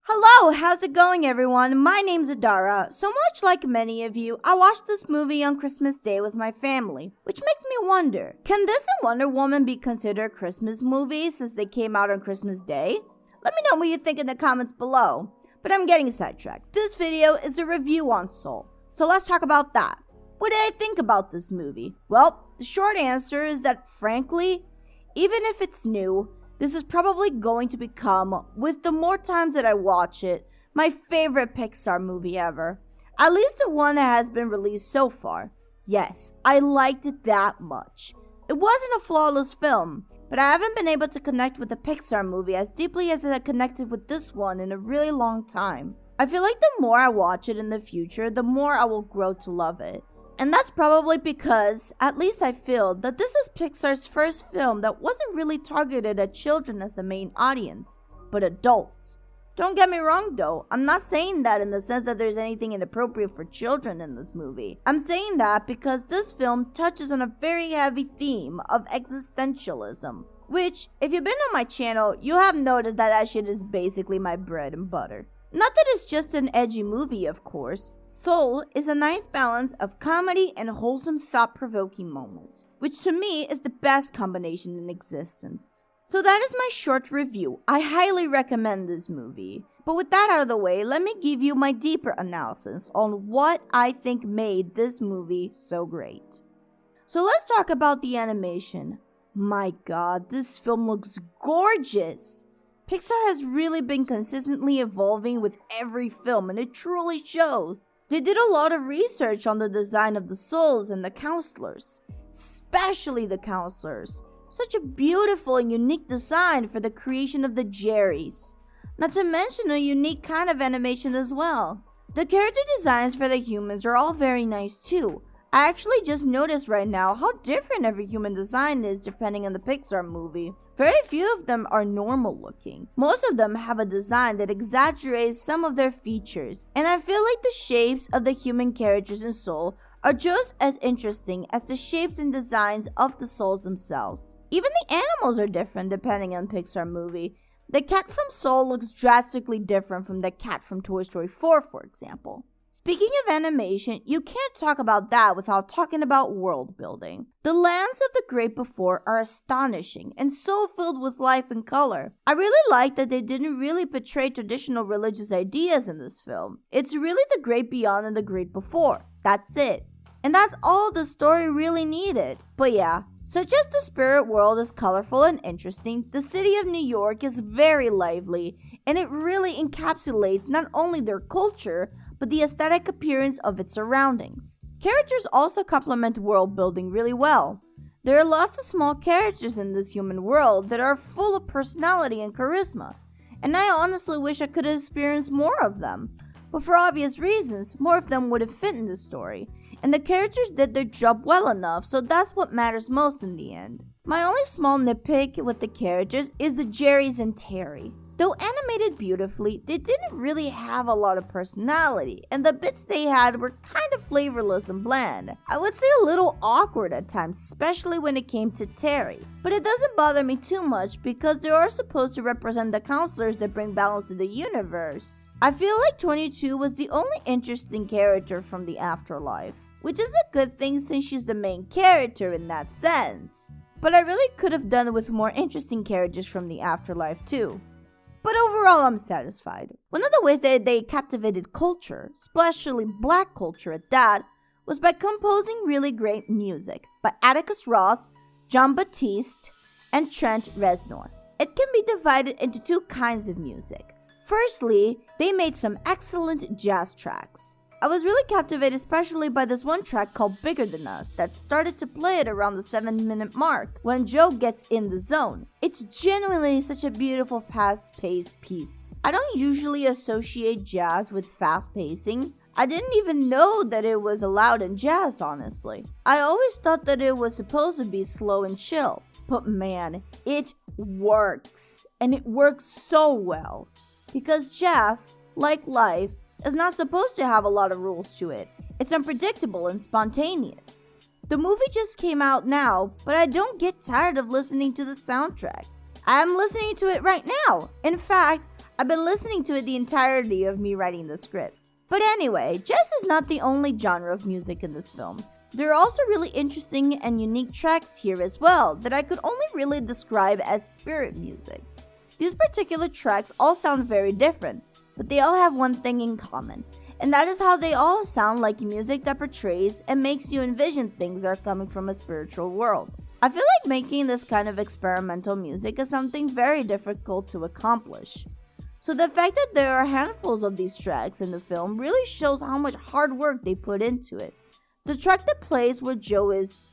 Hello, how's it going everyone? My name's Adara. So much like many of you, I watched this movie on Christmas Day with my family, which makes me wonder, can this and Wonder Woman be considered Christmas movies since they came out on Christmas Day? Let me know what you think in the comments below. But I'm getting sidetracked. This video is a review on Soul, so let's talk about that. What did I think about this movie? Well, the short answer is that frankly, even if it's new, this is probably going to become, with the more times that I watch it, my favorite Pixar movie ever. At least the one that has been released so far. Yes, I liked it that much. It wasn't a flawless film, but I haven't been able to connect with a Pixar movie as deeply as I connected with this one in a really long time. I feel like the more I watch it in the future, the more I will grow to love it. And that's probably because, at least I feel, that this is Pixar's first film that wasn't really targeted at children as the main audience, but adults. Don't get me wrong though, I'm not saying that in the sense that there's anything inappropriate for children in this movie. I'm saying that because this film touches on a very heavy theme of existentialism, which, if you've been on my channel, you have noticed that shit is basically my bread and butter. Not that it's just an edgy movie, of course. Soul is a nice balance of comedy and wholesome thought-provoking moments, which to me is the best combination in existence. So that is my short review. I highly recommend this movie. But with that out of the way, let me give you my deeper analysis on what I think made this movie so great. So let's talk about the animation. My god, this film looks gorgeous! Pixar has really been consistently evolving with every film, and it truly shows. They did a lot of research on the design of the souls and the counselors, especially the counselors. Such a beautiful and unique design for the creation of the Jerrys. Not to mention a unique kind of animation as well. The character designs for the humans are all very nice too. I actually just noticed right now how different every human design is depending on the Pixar movie. Very few of them are normal looking. Most of them have a design that exaggerates some of their features, and I feel like the shapes of the human characters in Soul are just as interesting as the shapes and designs of the souls themselves. Even the animals are different depending on Pixar movie. The cat from Soul looks drastically different from the cat from Toy Story 4, for example. Speaking of animation, you can't talk about that without talking about world building. The lands of the Great Before are astonishing and so filled with life and color. I really like that they didn't really portray traditional religious ideas in this film. It's really the Great Beyond and the Great Before. That's it. And that's all the story really needed. But yeah, such as the spirit world is colorful and interesting, the city of New York is very lively, and it really encapsulates not only their culture, but the aesthetic appearance of its surroundings. Characters also complement world building really well. There are lots of small characters in this human world that are full of personality and charisma, and I honestly wish I could have experienced more of them. But for obvious reasons, more of them would have fit in the story, and the characters did their job well enough, so that's what matters most in the end. My only small nitpick with the characters is the Jerrys and Terry. Though animated beautifully, they didn't really have a lot of personality, and the bits they had were kind of flavorless and bland. I would say a little awkward at times, especially when it came to Terry. But it doesn't bother me too much because they are supposed to represent the counselors that bring balance to the universe. I feel like 22 was the only interesting character from the afterlife, which is a good thing since she's the main character in that sense. But I really could have done with more interesting characters from the afterlife too. But overall, I'm satisfied. One of the ways that they captivated culture, especially black culture at that, was by composing really great music by Atticus Ross, John Batiste, and Trent Reznor. It can be divided into two kinds of music. Firstly, they made some excellent jazz tracks. I was really captivated especially by this one track called Bigger Than Us that started to play at around the 7-minute mark when Joe gets in the zone. It's genuinely such a beautiful fast-paced piece. I don't usually associate jazz with fast pacing. I didn't even know that it was allowed in jazz, honestly. I always thought that it was supposed to be slow and chill. But man, it works. And it works so well. Because jazz, like life, is not supposed to have a lot of rules to it. It's unpredictable and spontaneous. The movie just came out now, but I don't get tired of listening to the soundtrack. I'm listening to it right now. In fact, I've been listening to it the entirety of me writing the script. But anyway, jazz is not the only genre of music in this film. There are also really interesting and unique tracks here as well that I could only really describe as spirit music. These particular tracks all sound very different, but they all have one thing in common, and that is how they all sound like music that portrays and makes you envision things that are coming from a spiritual world. I feel like making this kind of experimental music is something very difficult to accomplish. So the fact that there are handfuls of these tracks in the film really shows how much hard work they put into it. The track that plays where Joe is,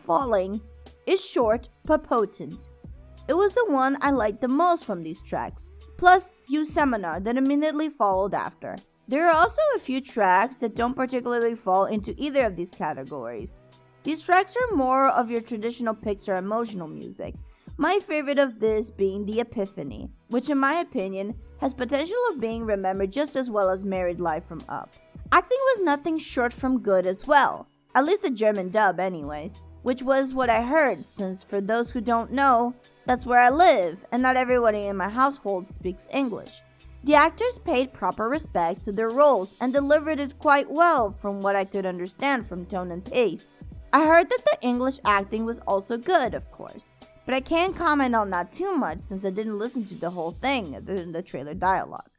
falling, is short but potent. It was the one I liked the most from these tracks, plus You Seminar that immediately followed after. There are also a few tracks that don't particularly fall into either of these categories. These tracks are more of your traditional Pixar emotional music, my favorite of this being The Epiphany, which in my opinion has potential of being remembered just as well as Married Life from Up. Acting was nothing short from good as well, at least the German dub anyways, which was what I heard since for those who don't know, that's where I live and not everybody in my household speaks English. The actors paid proper respect to their roles and delivered it quite well from what I could understand from tone and pace. I heard that the English acting was also good, of course, but I can't comment on that too much since I didn't listen to the whole thing other than the trailer dialogue.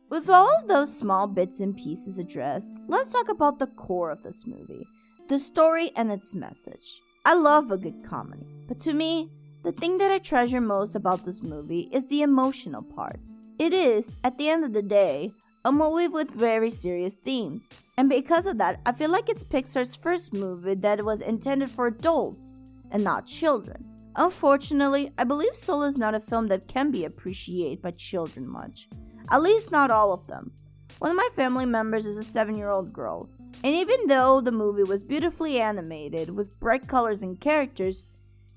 With all of those small bits and pieces addressed, let's talk about the core of this movie, the story and its message. I love a good comedy, but to me, the thing that I treasure most about this movie is the emotional parts. It is, at the end of the day, a movie with very serious themes, and because of that, I feel like it's Pixar's first movie that was intended for adults and not children. Unfortunately, I believe Soul is not a film that can be appreciated by children much. At least not all of them. One of my family members is a 7-year-old girl, and even though the movie was beautifully animated with bright colors and characters,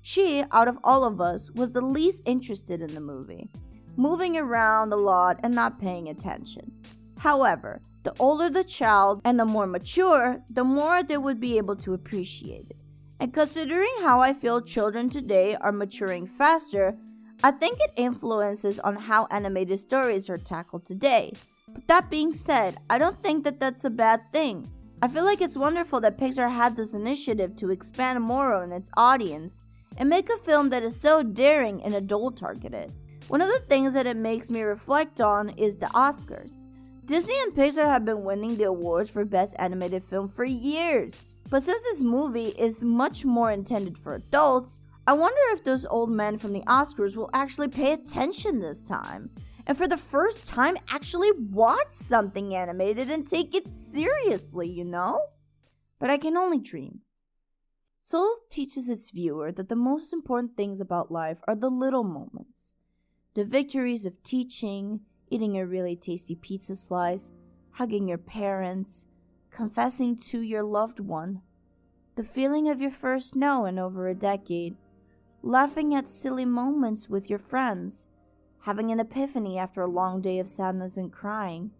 she, out of all of us, was the least interested in the movie, moving around a lot and not paying attention. However, the older the child and the more mature, the more they would be able to appreciate it. And considering how I feel children today are maturing faster, I think it influences on how animated stories are tackled today. But that being said, I don't think that that's a bad thing. I feel like it's wonderful that Pixar had this initiative to expand more on its audience and make a film that is so daring and adult targeted. One of the things that it makes me reflect on is the Oscars. Disney and Pixar have been winning the awards for Best Animated Film for years. But since this movie is much more intended for adults, I wonder if those old men from the Oscars will actually pay attention this time, and for the first time actually watch something animated and take it seriously, you know? But I can only dream. Soul teaches its viewer that the most important things about life are the little moments. The victories of teaching, eating a really tasty pizza slice, hugging your parents, confessing to your loved one, the feeling of your first no in over a decade, laughing at silly moments with your friends, having an epiphany after a long day of sadness and crying,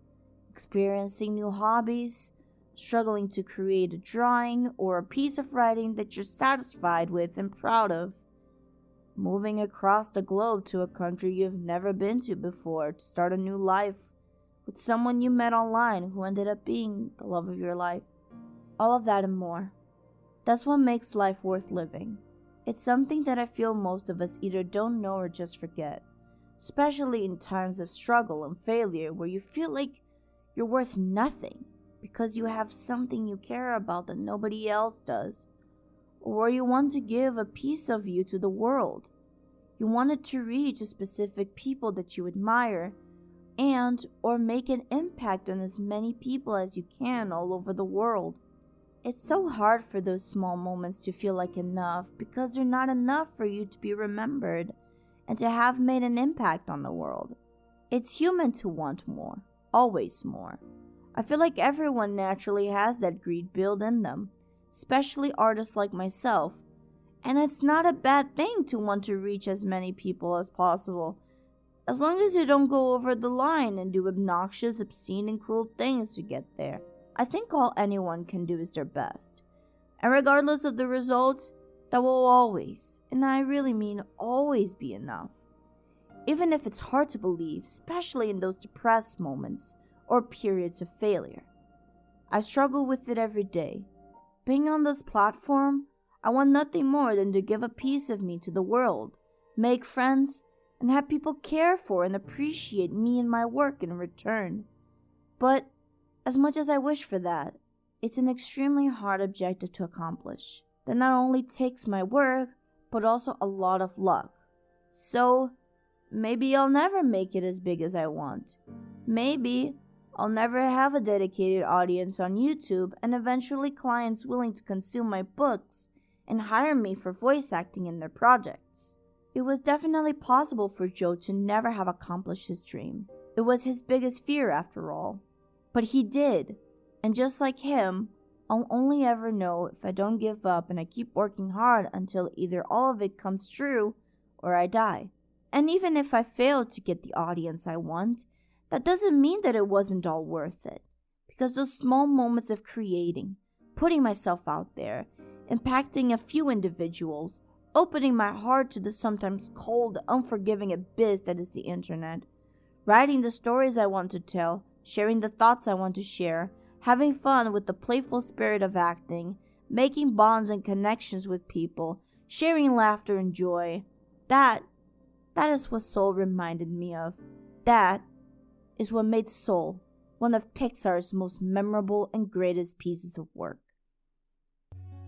experiencing new hobbies, struggling to create a drawing or a piece of writing that you're satisfied with and proud of, moving across the globe to a country you've never been to before to start a new life with someone you met online who ended up being the love of your life. All of that and more. That's what makes life worth living. It's something that I feel most of us either don't know or just forget, especially in times of struggle and failure where you feel like you're worth nothing because you have something you care about that nobody else does, or where you want to give a piece of you to the world. You want it to reach a specific people that you admire and or make an impact on as many people as you can all over the world. It's so hard for those small moments to feel like enough because they're not enough for you to be remembered and to have made an impact on the world. It's human to want more, always more. I feel like everyone naturally has that greed built in them, especially artists like myself, and it's not a bad thing to want to reach as many people as possible, as long as you don't go over the line and do obnoxious, obscene, and cruel things to get there. I think all anyone can do is their best. And regardless of the result, that will always, and I really mean always, be enough. even if it's hard to believe, especially in those depressed moments or periods of failure. I struggle with it every day. Being on this platform, I want nothing more than to give a piece of me to the world, make friends, and have people care for and appreciate me and my work in return. But as much as I wish for that, it's an extremely hard objective to accomplish that not only takes my work, but also a lot of luck. So, maybe I'll never make it as big as I want. Maybe I'll never have a dedicated audience on YouTube and eventually clients willing to consume my books and hire me for voice acting in their projects. It was definitely possible for Joe to never have accomplished his dream. It was his biggest fear after all. But he did, and just like him, I'll only ever know if I don't give up and I keep working hard until either all of it comes true or I die. And even if I fail to get the audience I want, that doesn't mean that it wasn't all worth it. Because those small moments of creating, putting myself out there, impacting a few individuals, opening my heart to the sometimes cold, unforgiving abyss that is the internet, writing the stories I want to tell, sharing the thoughts I want to share, having fun with the playful spirit of acting, making bonds and connections with people, sharing laughter and joy. That is what Soul reminded me of. That is what made Soul one of Pixar's most memorable and greatest pieces of work.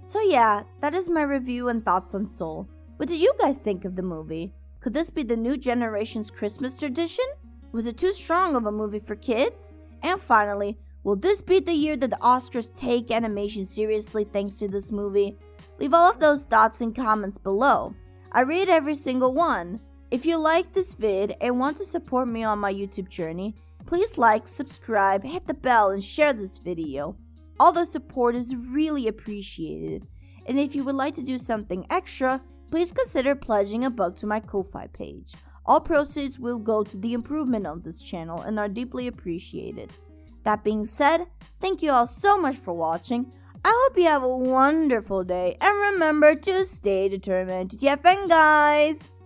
So yeah, that is my review and thoughts on Soul. What did you guys think of the movie? Could this be the new generation's Christmas tradition? Was it too strong of a movie for kids? And finally, will this be the year that the Oscars take animation seriously thanks to this movie? Leave all of those thoughts in comments below. I read every single one. If you like this vid and want to support me on my YouTube journey, please like, subscribe, hit the bell, and share this video. All the support is really appreciated. And if you would like to do something extra, please consider pledging $1 to my Ko-Fi page. All proceeds will go to the improvement of this channel and are deeply appreciated. That being said, thank you all so much for watching. I hope you have a wonderful day and remember to stay determined. TFN guys!